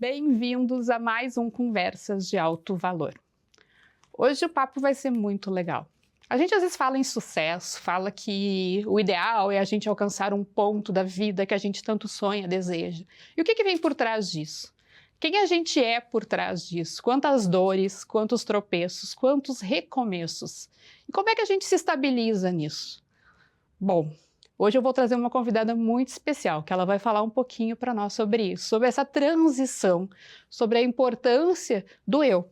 Bem-vindos a mais um Conversas de Alto Valor. Hoje o papo vai ser muito legal. A gente às vezes fala em sucesso, fala que o ideal é a gente alcançar um ponto da vida que a gente tanto sonha, deseja. E o que vem por trás disso? Quem a gente é por trás disso? Quantas dores, quantos tropeços, quantos recomeços? E como é que a gente se estabiliza nisso? Bom, hoje eu vou trazer uma convidada muito especial, que ela vai falar um pouquinho para nós sobre isso, sobre essa transição, sobre a importância do eu,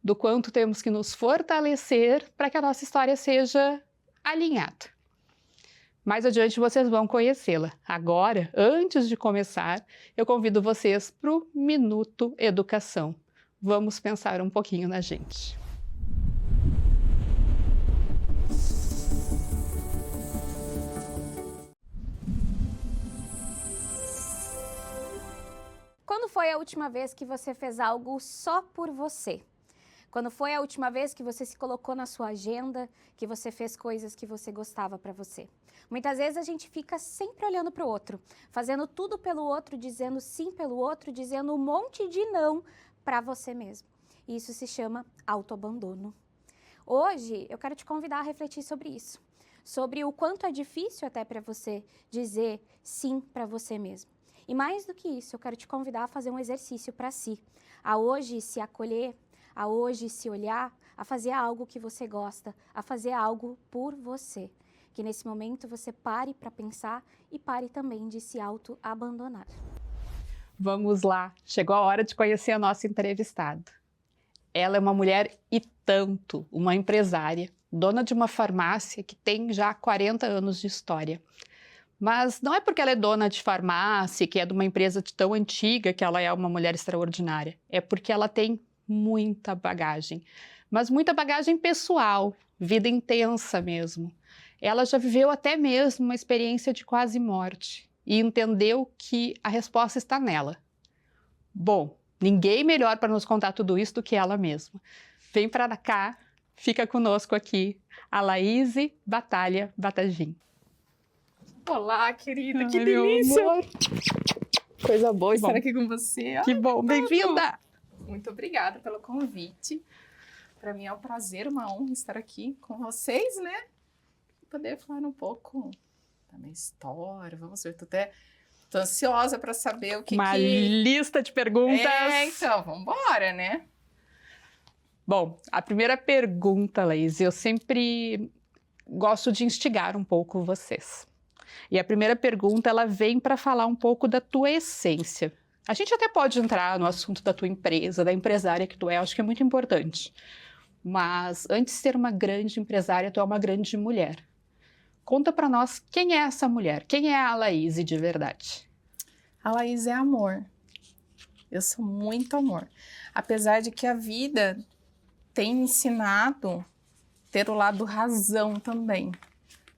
do quanto temos que nos fortalecer para que a nossa história seja alinhada. Mais adiante vocês vão conhecê-la. Agora, antes de começar, eu convido vocês para o Minuto Educação. Vamos pensar um pouquinho na gente. Quando foi a última vez que você fez algo só por você? Quando foi a última vez que você se colocou na sua agenda, que você fez coisas que você gostava para você? Muitas vezes a gente fica sempre olhando para o outro, fazendo tudo pelo outro, dizendo sim pelo outro, dizendo um monte de não para você mesmo. E isso se chama autoabandono. Hoje eu quero te convidar a refletir sobre isso, sobre o quanto é difícil até para você dizer sim para você mesmo. E mais do que isso, eu quero te convidar a fazer um exercício para si, a hoje se acolher, a hoje se olhar, a fazer algo que você gosta, a fazer algo por você. Que nesse momento você pare para pensar e pare também de se auto-abandonar. Vamos lá, chegou a hora de conhecer a nossa entrevistada. Ela é uma mulher e tanto, uma empresária, dona de uma farmácia que tem já 40 anos de história. Mas não é porque ela é dona de farmácia, que é de uma empresa tão antiga, que ela é uma mulher extraordinária. É porque ela tem muita bagagem, mas muita bagagem pessoal, vida intensa mesmo. Ela já viveu até mesmo uma experiência de quase morte e entendeu que a resposta está nela. Bom, ninguém melhor para nos contar tudo isso do que ela mesma. Vem para cá, fica conosco aqui, a Laíse Batalha Batagim. Olá, querida, que Ai, delícia! meu amor. Coisa boa, estar aqui com você. Que bom, bem-vinda! Muito obrigada pelo convite. Para mim é um prazer, uma honra estar aqui com vocês, né? Poder falar um pouco da minha história. Vamos ver, tô ansiosa para saber o que Uma lista de perguntas. Então, vamos embora, né? Bom, a primeira pergunta, Laíse, eu sempre gosto de instigar um pouco vocês. E a primeira pergunta, ela vem para falar um pouco da tua essência. A gente até pode entrar no assunto da tua empresa, da empresária que tu é, acho que é muito importante. Mas antes de ser uma grande empresária, tu é uma grande mulher. Conta para nós quem é essa mulher, quem é a Laíse de verdade? A Laíse é amor. Eu sou muito amor. Apesar de que a vida tem me ensinado ter o lado razão também.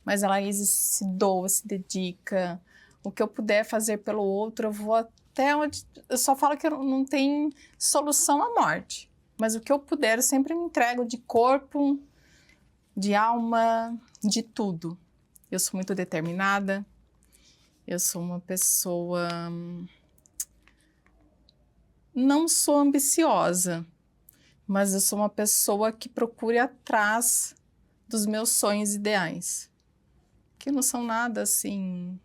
Mas a Laíse se doa, se dedica. O que eu puder fazer pelo outro, eu vou até onde... Eu só falo que não tem solução à morte. Mas o que eu puder, eu sempre me entrego de corpo, de alma, de tudo. Eu sou muito determinada. Eu sou uma pessoa... Não sou ambiciosa, mas eu sou uma pessoa que procura ir atrás dos meus sonhos ideais. Que não são nada assim,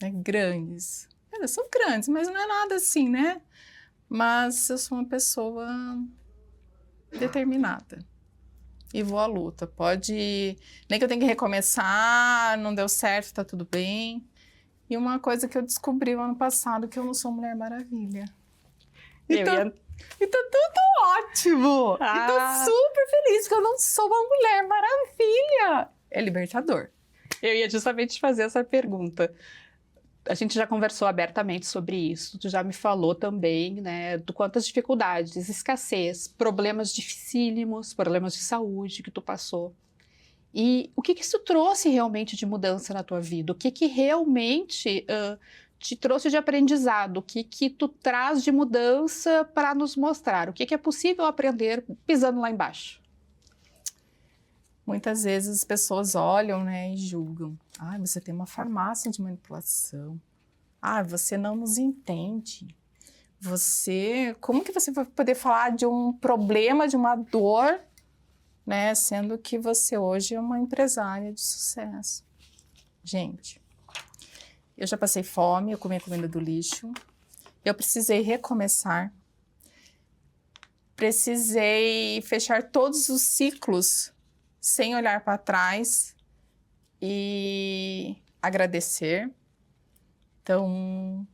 né, grandes. Elas são grandes, mas não é nada assim, né? Mas eu sou uma pessoa determinada e vou à luta. Pode, nem que eu tenha que recomeçar, não deu certo, tá tudo bem. E uma coisa que eu descobri no ano passado, que eu não sou Mulher Maravilha. E tá tudo ótimo! E tô super feliz que eu não sou uma Mulher Maravilha. É libertador. Eu ia justamente te fazer essa pergunta. A gente já conversou abertamente sobre isso, tu já me falou também, né, do quantas dificuldades, escassez, problemas dificílimos, problemas de saúde que tu passou. E o que isso trouxe realmente de mudança na tua vida? O que realmente te trouxe de aprendizado? O que tu traz de mudança para nos mostrar? O que é possível aprender pisando lá embaixo? Muitas vezes as pessoas olham, né, e julgam. Ah, você tem uma farmácia de manipulação. Ah, você não nos entende. Como que você vai poder falar de um problema, de uma dor, né? Sendo que você hoje é uma empresária de sucesso. Gente, eu já passei fome, eu comi a comida do lixo, eu precisei recomeçar, precisei fechar todos os ciclos sem olhar para trás e agradecer. Então,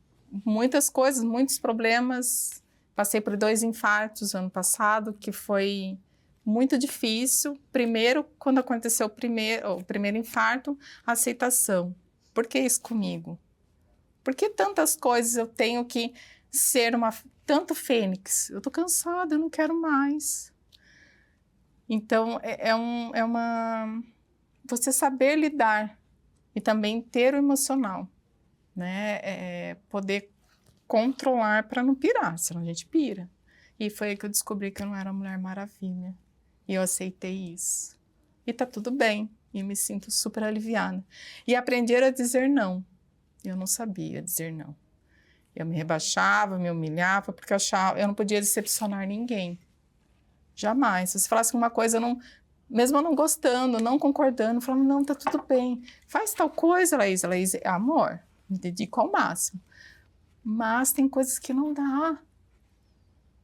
muitas coisas, muitos problemas. Passei por 2 infartos ano passado, que foi muito difícil. Primeiro, quando aconteceu o primeiro infarto, a aceitação. Por que isso comigo? Por que tantas coisas eu tenho que ser tanto fênix? Eu tô cansada, eu não quero mais. Então, você saber lidar e também ter o emocional, né? Poder controlar para não pirar, senão a gente pira. E foi aí que eu descobri que eu não era a Mulher Maravilha. E eu aceitei isso. E tá tudo bem. E me sinto super aliviada. E aprender a dizer não. Eu não sabia dizer não. Eu me rebaixava, me humilhava, porque eu não podia decepcionar ninguém. Jamais. Se você falasse uma coisa, mesmo eu não gostando, não concordando, eu falava, não, tá tudo bem. Faz tal coisa, Laís. Laís, amor, me dedico ao máximo. Mas tem coisas que não dá,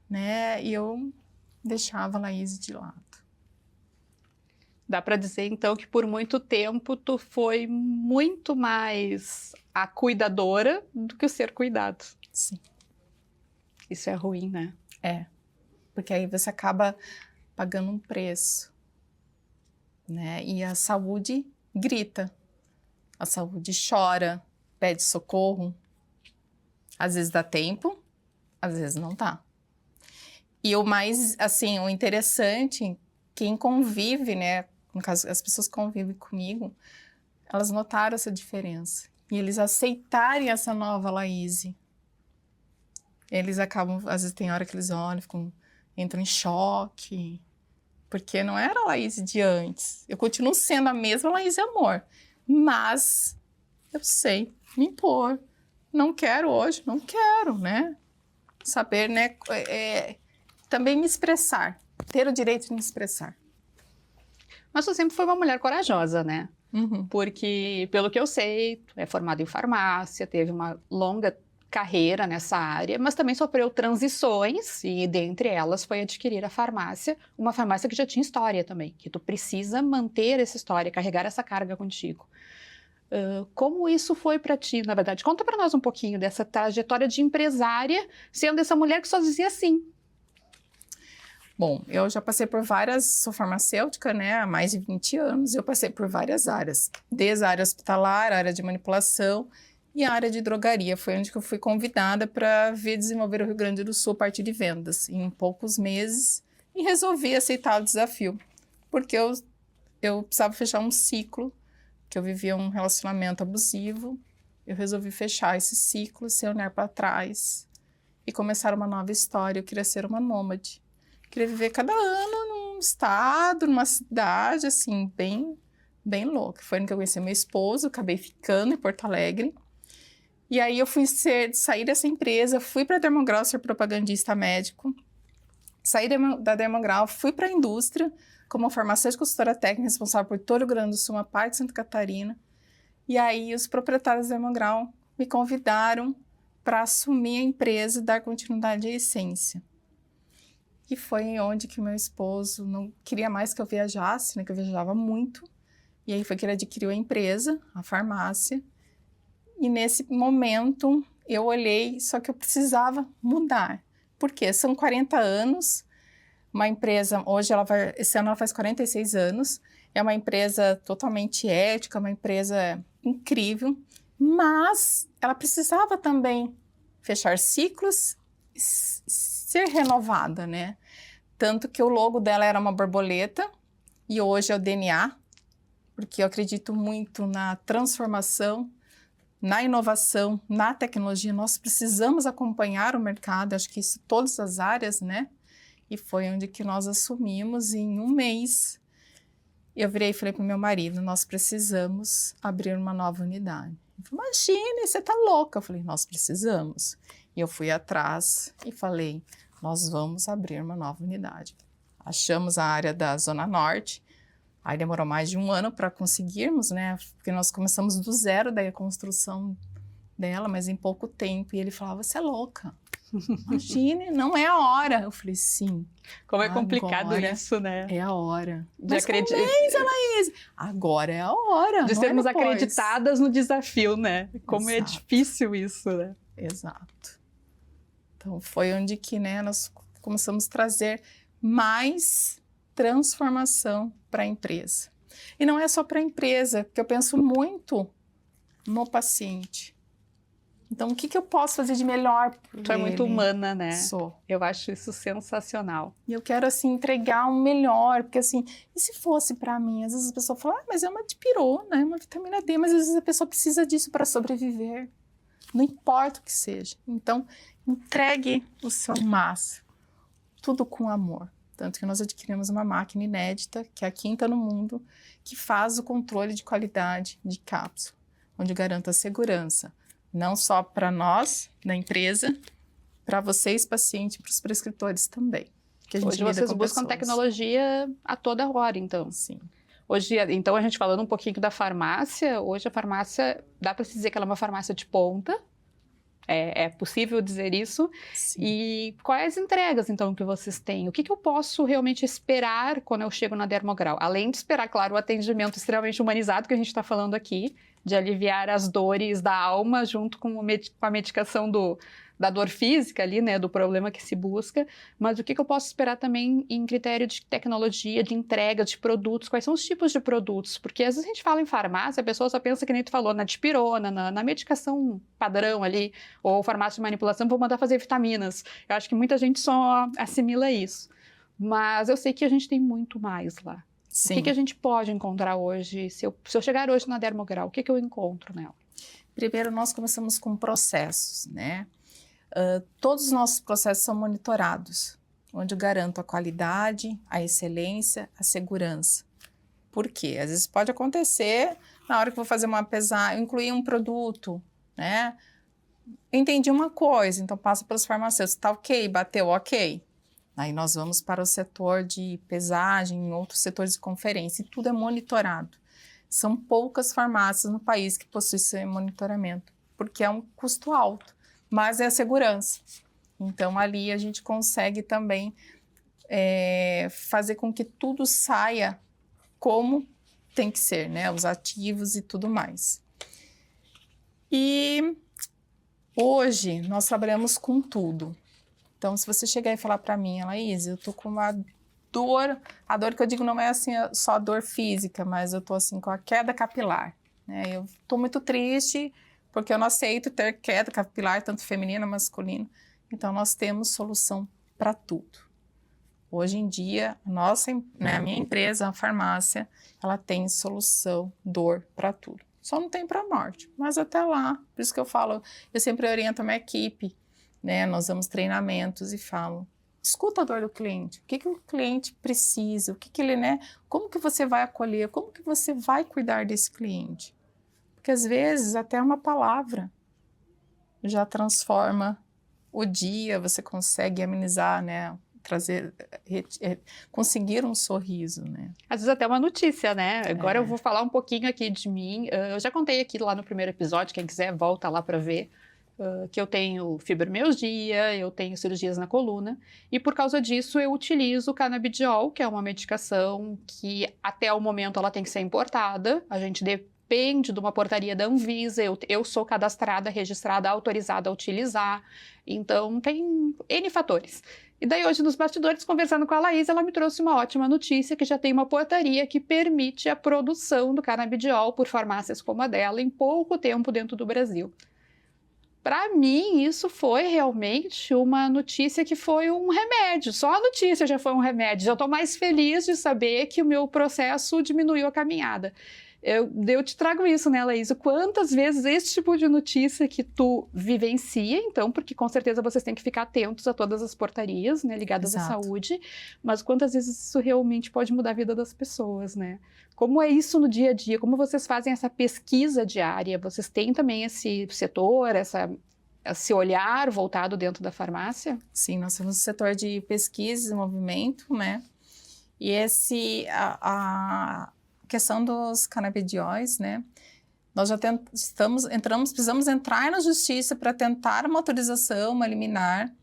né? E eu deixava a Laís de lado. Dá para dizer, então, que por muito tempo tu foi muito mais a cuidadora do que o ser cuidado. Sim. Isso é ruim, né? É. Porque aí você acaba pagando um preço, né? E a saúde grita. A saúde chora, pede socorro. Às vezes dá tempo, às vezes não dá. E o mais, assim, o interessante, quem convive, né? No caso, as pessoas que convivem comigo, elas notaram essa diferença. E eles aceitarem essa nova Laís. Eles acabam, às vezes tem hora que eles olham, entram em choque. Porque não era a Laís de antes. Eu continuo sendo a mesma Laís Amor. Mas eu sei me impor. Não quero hoje, não quero, né? Saber, né? Também me expressar. Ter o direito de me expressar. Mas tu sempre foi uma mulher corajosa, né? Uhum. Porque, pelo que eu sei, tu é formada em farmácia, teve uma longa carreira nessa área, mas também sofreu transições, e dentre elas foi adquirir a farmácia, uma farmácia que já tinha história também, que tu precisa manter essa história, carregar essa carga contigo. Como isso foi para ti, na verdade? Conta para nós um pouquinho dessa trajetória de empresária, sendo essa mulher que só dizia sim. Bom, eu já passei por sou farmacêutica, né, há mais de 20 anos, eu passei por várias áreas, desde a área hospitalar, a área de manipulação e a área de drogaria. Foi onde que eu fui convidada para vir desenvolver o Rio Grande do Sul a parte de vendas, em poucos meses, e resolvi aceitar o desafio, porque eu precisava fechar um ciclo, que eu vivia um relacionamento abusivo, eu resolvi fechar esse ciclo, sem olhar para trás, e começar uma nova história. Eu queria ser uma nômade. Queria viver cada ano num estado, numa cidade, assim, bem, bem louca. Foi onde que eu conheci meu esposo, acabei ficando em Porto Alegre. E aí eu fui sair dessa empresa, fui para a Dermograu ser propagandista médico. Saí da Dermograu, fui para a indústria, como farmacêutica consultora técnica, responsável por todo o Rio Grande do Sul, uma parte de Santa Catarina. E aí os proprietários da Dermograu me convidaram para assumir a empresa e dar continuidade à essência. E foi onde que meu esposo não queria mais que eu viajasse, né, que eu viajava muito. E aí foi que ele adquiriu a empresa, a farmácia. E nesse momento eu olhei, só que eu precisava mudar. Por quê? São 40 anos, uma empresa, esse ano ela faz 46 anos, é uma empresa totalmente ética, uma empresa incrível, mas ela precisava também fechar ciclos, ser renovada, né? Tanto que o logo dela era uma borboleta e hoje é o DNA, porque eu acredito muito na transformação, na inovação, na tecnologia. Nós precisamos acompanhar o mercado, acho que isso todas as áreas, né? E foi onde que nós assumimos, e em um mês eu virei e falei para o meu marido, nós precisamos abrir uma nova unidade. Ele falou, imagine, você tá louca. Eu falei, nós precisamos. E eu fui atrás e falei, nós vamos abrir uma nova unidade. Achamos a área da Zona Norte, aí demorou mais de 1 ano para conseguirmos, né? Porque nós começamos do zero daí a construção dela, mas em pouco tempo. E ele falava, você é louca, imagine, não é a hora. Eu falei, sim. Como é complicado agora isso, né? É a hora. De Mas Laís, agora é a hora. De não sermos é depois. acreditadas no desafio, né? Como é Exato. difícil isso, né? Exato. Então, foi onde que, né, nós começamos a trazer mais transformação para a empresa. E não é só para a empresa, porque eu penso muito no paciente. Então, o que eu posso fazer de melhor por Tu é muito ele? humana, né? Sou. Eu acho isso sensacional. E eu quero, assim, entregar um melhor, porque, assim, e se fosse para mim? Às vezes a pessoa fala, mas é uma dipirona, é uma vitamina D, mas às vezes a pessoa precisa disso para sobreviver. Não importa o que seja. Então, entregue o seu máximo. Tudo com amor. Tanto que nós adquirimos uma máquina inédita, que é a 5ª no mundo, que faz o controle de qualidade de cápsula, onde garanta a segurança, não só para nós, da empresa, para vocês, pacientes, para os prescritores também. Que a gente Hoje lida vocês com buscam pessoas. tecnologia a toda hora, então. Sim. Hoje, então, a gente falando um pouquinho da farmácia, hoje a farmácia, dá para se dizer que ela é uma farmácia de ponta, é possível dizer isso. Sim. E quais entregas, então, que vocês têm? O que eu posso realmente esperar quando eu chego na Dermograu? Além de esperar, claro, o atendimento extremamente humanizado que a gente está falando aqui, de aliviar as dores da alma junto com a medicação da dor física ali, né, do problema que se busca, mas o que eu posso esperar também em critério de tecnologia, de entrega de produtos, quais são os tipos de produtos, porque às vezes a gente fala em farmácia, a pessoa só pensa que nem tu falou, na dipirona, na medicação padrão ali, ou farmácia de manipulação, vou mandar fazer vitaminas. Eu acho que muita gente só assimila isso, mas eu sei que a gente tem muito mais lá. Sim. O que a gente pode encontrar hoje? Se eu chegar hoje na Dermograu, o que eu encontro nela? Primeiro, nós começamos com processos, né? Todos os nossos processos são monitorados, onde eu garanto a qualidade, a excelência, a segurança. Por quê? Às vezes pode acontecer, na hora que eu vou fazer uma pesagem, eu incluí um produto, né? Entendi uma coisa, então passa pelos farmacêuticos, tá ok, bateu ok. Aí nós vamos para o setor de pesagem, em outros setores de conferência, e tudo é monitorado. São poucas farmácias no país que possuem esse monitoramento, porque é um custo alto, mas é a segurança. Então, ali a gente consegue também fazer com que tudo saia como tem que ser, né? Os ativos e tudo mais. E hoje nós trabalhamos com tudo. Então, se você chegar e falar para mim, Laís, eu tô com uma dor, a dor que eu digo não é assim só a dor física, mas eu tô assim com a queda capilar, né? Eu tô muito triste porque eu não aceito ter queda capilar, tanto feminina, masculina. Então, nós temos solução para tudo. Hoje em dia, a minha empresa, a farmácia, ela tem solução, dor para tudo. Só não tem para morte, mas até lá, por isso que eu falo, eu sempre oriento a minha equipe, né? Nós damos treinamentos e falo, escuta a dor do cliente, o que o cliente precisa, o que ele, né? Como que você vai acolher, como que você vai cuidar desse cliente? Porque às vezes até uma palavra já transforma o dia, você consegue amenizar, né? Conseguir um sorriso, né? Às vezes até uma notícia, né? Agora eu vou falar um pouquinho aqui de mim. Eu já contei aqui lá no primeiro episódio, quem quiser volta lá para ver. Que eu tenho fibromialgia, eu tenho cirurgias na coluna, e por causa disso eu utilizo o canabidiol, que é uma medicação que até o momento ela tem que ser importada, a gente depende de uma portaria da Anvisa, eu sou cadastrada, registrada, autorizada a utilizar, então tem N fatores. E daí hoje nos bastidores, conversando com a Laís, ela me trouxe uma ótima notícia, que já tem uma portaria que permite a produção do canabidiol por farmácias como a dela em pouco tempo dentro do Brasil. Para mim, isso foi realmente uma notícia que foi um remédio. Só a notícia já foi um remédio. Já estou mais feliz de saber que o meu processo diminuiu a caminhada. Eu te trago isso, né, Laís? Quantas vezes esse tipo de notícia que tu vivencia, então, porque com certeza vocês têm que ficar atentos a todas as portarias, né, ligadas à saúde, mas quantas vezes isso realmente pode mudar a vida das pessoas, né? Como é isso no dia a dia? Como vocês fazem essa pesquisa diária? Vocês têm também esse setor, esse olhar voltado dentro da farmácia? Sim, nós temos o setor de pesquisa e desenvolvimento, né? E a questão dos canabidióis, né? Nós já precisamos entrar na justiça para tentar uma autorização, uma liminar.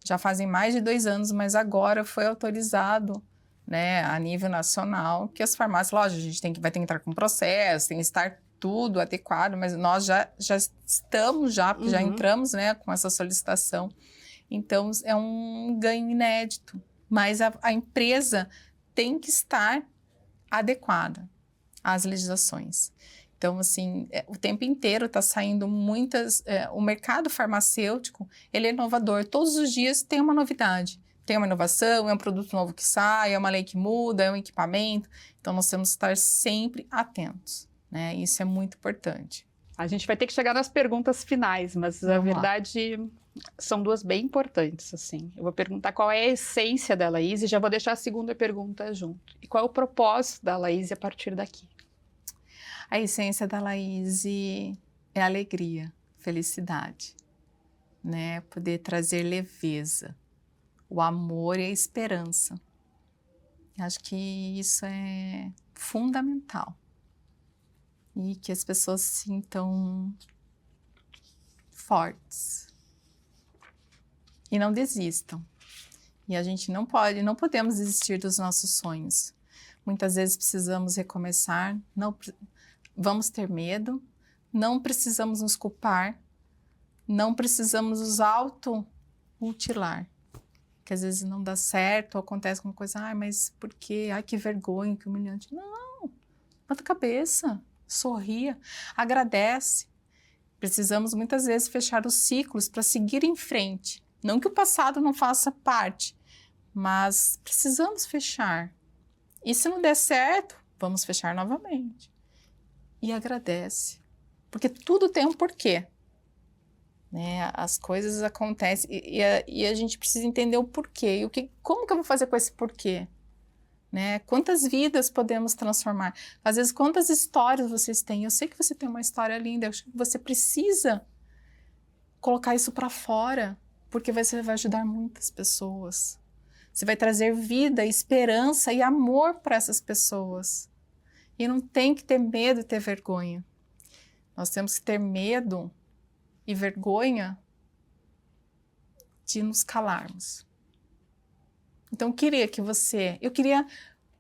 Já fazem mais de 2 anos, mas agora foi autorizado, né, a nível nacional, que as farmácias, lógico, a gente vai ter que entrar com processo, tem que estar tudo adequado, mas nós já estamos, já entramos, né, com essa solicitação. Então, é um ganho inédito, mas a empresa tem que estar adequada às legislações. Então, assim, o tempo inteiro está saindo o mercado farmacêutico, ele é inovador. Todos os dias tem uma novidade. Tem uma inovação, é um produto novo que sai, é uma lei que muda, é um equipamento. Então, nós temos que estar sempre atentos, né? Isso é muito importante. A gente vai ter que chegar nas perguntas finais, mas na verdade são 2 bem importantes, assim. Eu vou perguntar qual é a essência da Laís e já vou deixar a segunda pergunta junto. E qual é o propósito da Laís a partir daqui? A essência da Laís é alegria, felicidade, né? Poder trazer leveza, o amor e a esperança. Acho que isso é fundamental. E que as pessoas se sintam fortes. E não desistam. E a gente não podemos desistir dos nossos sonhos. Muitas vezes precisamos recomeçar, vamos ter medo, não precisamos nos culpar, não precisamos nos auto-mutilar. Que às vezes não dá certo, ou acontece alguma coisa, mas por quê? Ai, que vergonha, que humilhante. Não, bota a cabeça, sorria, agradece. Precisamos muitas vezes fechar os ciclos para seguir em frente. Não que o passado não faça parte, mas precisamos fechar. E se não der certo, vamos fechar novamente. E agradece, porque tudo tem um porquê, né? As coisas acontecem e a gente precisa entender o porquê. E como que eu vou fazer com esse porquê? Né? Quantas vidas podemos transformar? Às vezes, quantas histórias vocês têm? Eu sei que você tem uma história linda, eu acho que você precisa colocar isso para fora, porque você vai ajudar muitas pessoas. Você vai trazer vida, esperança e amor para essas pessoas. E não tem que ter medo e ter vergonha. Nós temos que ter medo e vergonha de nos calarmos. Então, eu queria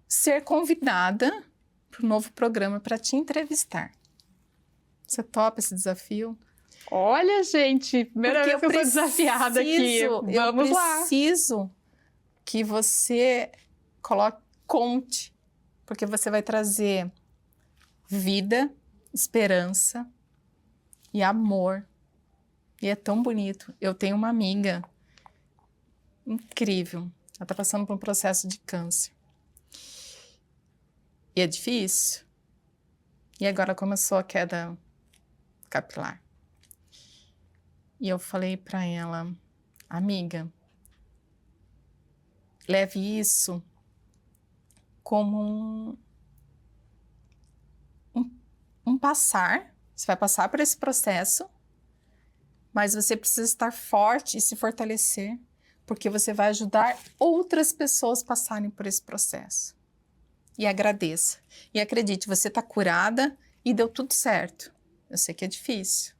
ser convidada para um novo programa para te entrevistar. Você topa esse desafio? Olha, gente, primeira vez que eu sou desafiada aqui. Vamos lá. Eu preciso que você conte, porque você vai trazer vida, esperança e amor. E é tão bonito. Eu tenho uma amiga incrível. Ela está passando por um processo de câncer. E é difícil. E agora começou a queda capilar. E eu falei para ela, amiga, leve isso como um passar. Você vai passar por esse processo, mas você precisa estar forte e se fortalecer, porque você vai ajudar outras pessoas a passarem por esse processo. E agradeça. E acredite, você está curada e deu tudo certo. Eu sei que é difícil.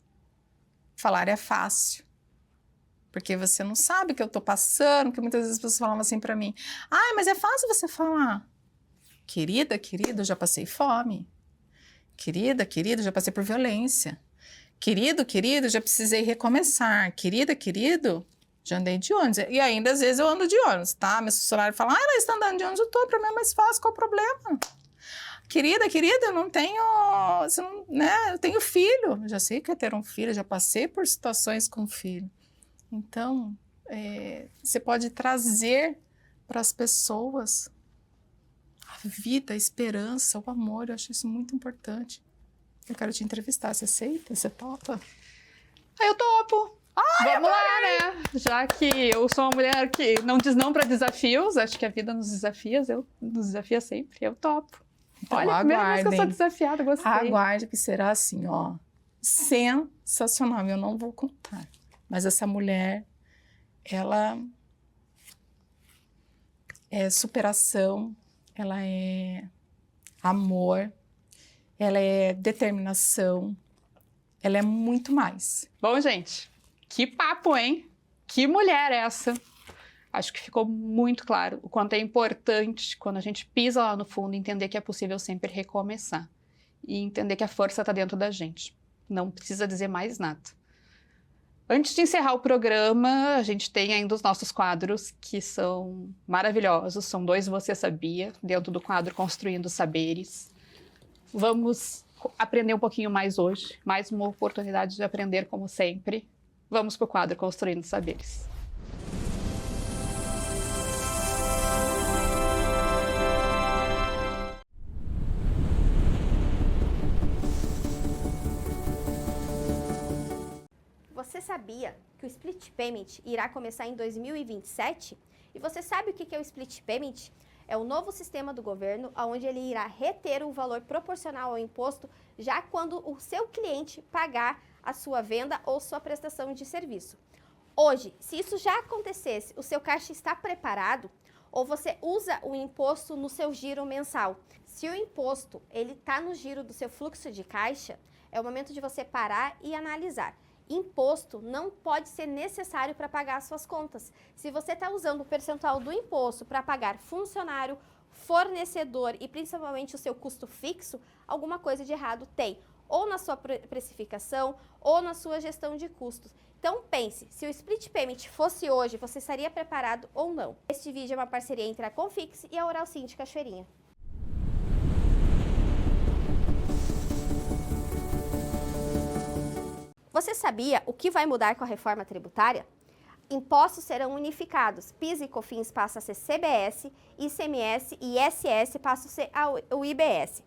Falar é fácil. Porque você não sabe o que eu estou passando, que muitas vezes as pessoas falam assim para mim, mas é fácil você falar. Querida, eu já passei fome. Querida, eu já passei por violência. Querido, eu já precisei recomeçar. Querido, já andei de ônibus. E ainda, às vezes, eu ando de ônibus, tá? Meu funcionário fala, ela está andando de ônibus, eu tô, para mim é mais fácil, qual o problema? Querida, eu não tenho, né? Eu tenho filho. Eu já sei que é ter um filho, já passei por situações com filho. Então, você pode trazer para as pessoas a vida, a esperança, o amor. Eu acho isso muito importante. Eu quero te entrevistar. Você aceita? Você topa? Eu topo. Vamos lá, né? Já que eu sou uma mulher que não diz não para desafios, acho que a vida nos desafia sempre. Eu topo. Então, olha, a primeira vez que eu sou desafiada, gostei. Aguarde que será assim, ó, sensacional. Eu não vou contar, Mas essa mulher, ela é superação, ela é amor, ela é determinação, ela é muito mais. Bom, gente, que papo, hein? Que mulher essa? Acho que ficou muito claro o quanto é importante, quando a gente pisa lá no fundo, entender que é possível sempre recomeçar. E entender que a força está dentro da gente. Não precisa dizer mais nada. Antes de encerrar o programa, a gente tem ainda os nossos quadros, que são maravilhosos. São 2 Você Sabia, dentro do quadro Construindo Saberes. Vamos aprender um pouquinho mais hoje. Mais uma oportunidade de aprender, como sempre. Vamos para o quadro Construindo Saberes. Você sabia que o Split Payment irá começar em 2027? E você sabe o que é o Split Payment? É o novo sistema do governo, onde ele irá reter um valor proporcional ao imposto já quando o seu cliente pagar a sua venda ou sua prestação de serviço. Hoje, se isso já acontecesse, o seu caixa está preparado? Ou você usa o imposto no seu giro mensal? Se o imposto está no giro do seu fluxo de caixa, é o momento de você parar e analisar. Imposto não pode ser necessário para pagar as suas contas. Se você está usando o percentual do imposto para pagar funcionário, fornecedor e principalmente o seu custo fixo, alguma coisa de errado tem. Ou na sua precificação, ou na sua gestão de custos. Então pense, se o Split Payment fosse hoje, você estaria preparado ou não? Este vídeo é uma parceria entre a Confix e a Oral Sim de Cachoeirinha. Você sabia o que vai mudar com a reforma tributária? Impostos serão unificados, PIS e COFINS passa a ser CBS, ICMS e ISS passa a ser o IBS.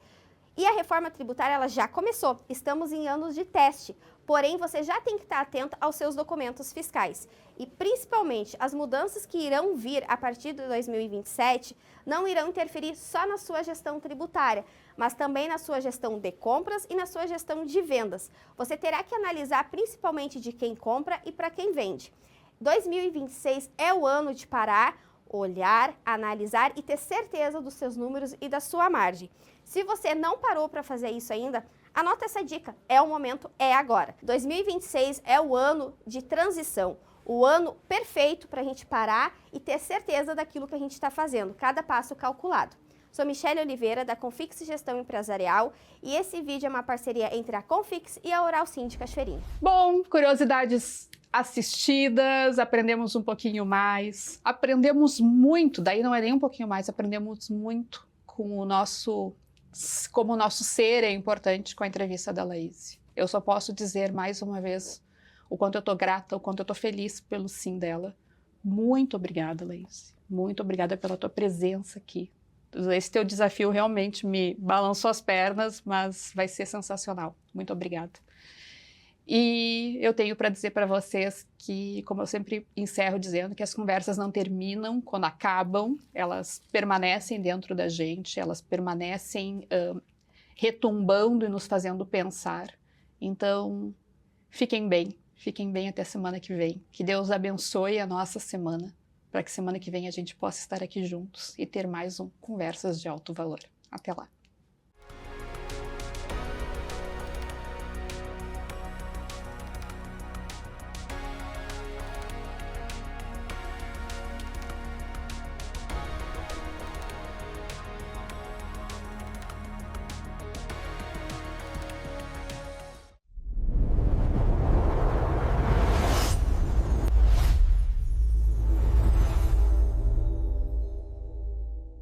E a reforma tributária ela já começou, estamos em anos de teste, porém você já tem que estar atento aos seus documentos fiscais. E principalmente as mudanças que irão vir a partir de 2027 não irão interferir só na sua gestão tributária, mas também na sua gestão de compras e na sua gestão de vendas. Você terá que analisar principalmente de quem compra e para quem vende. 2026 é o ano de parar, olhar, analisar e ter certeza dos seus números e da sua margem. Se você não parou para fazer isso ainda, anota essa dica, é o momento, é agora. 2026 é o ano de transição, o ano perfeito para a gente parar e ter certeza daquilo que a gente está fazendo, cada passo calculado. Sou Michele Oliveira, da Confix Gestão Empresarial, e esse vídeo é uma parceria entre a Confix e a Oral Sim de Cachoeirinha. Bom, curiosidades assistidas, aprendemos um pouquinho mais, aprendemos muito, daí não é nem um pouquinho mais, aprendemos muito com como o nosso ser é importante com a entrevista da Laís. Eu só posso dizer mais uma vez o quanto eu tô grata, o quanto eu tô feliz pelo sim dela. Muito obrigada, Laís. Muito obrigada pela tua presença aqui. Esse teu desafio realmente me balançou as pernas, mas vai ser sensacional. Muito obrigada. E eu tenho para dizer para vocês que, como eu sempre encerro dizendo, que as conversas não terminam quando acabam, elas permanecem dentro da gente, elas permanecem retumbando e nos fazendo pensar. Então, fiquem bem até semana que vem. Que Deus abençoe a nossa semana, para que semana que vem a gente possa estar aqui juntos e ter mais um Conversas de Alto Valor. Até lá!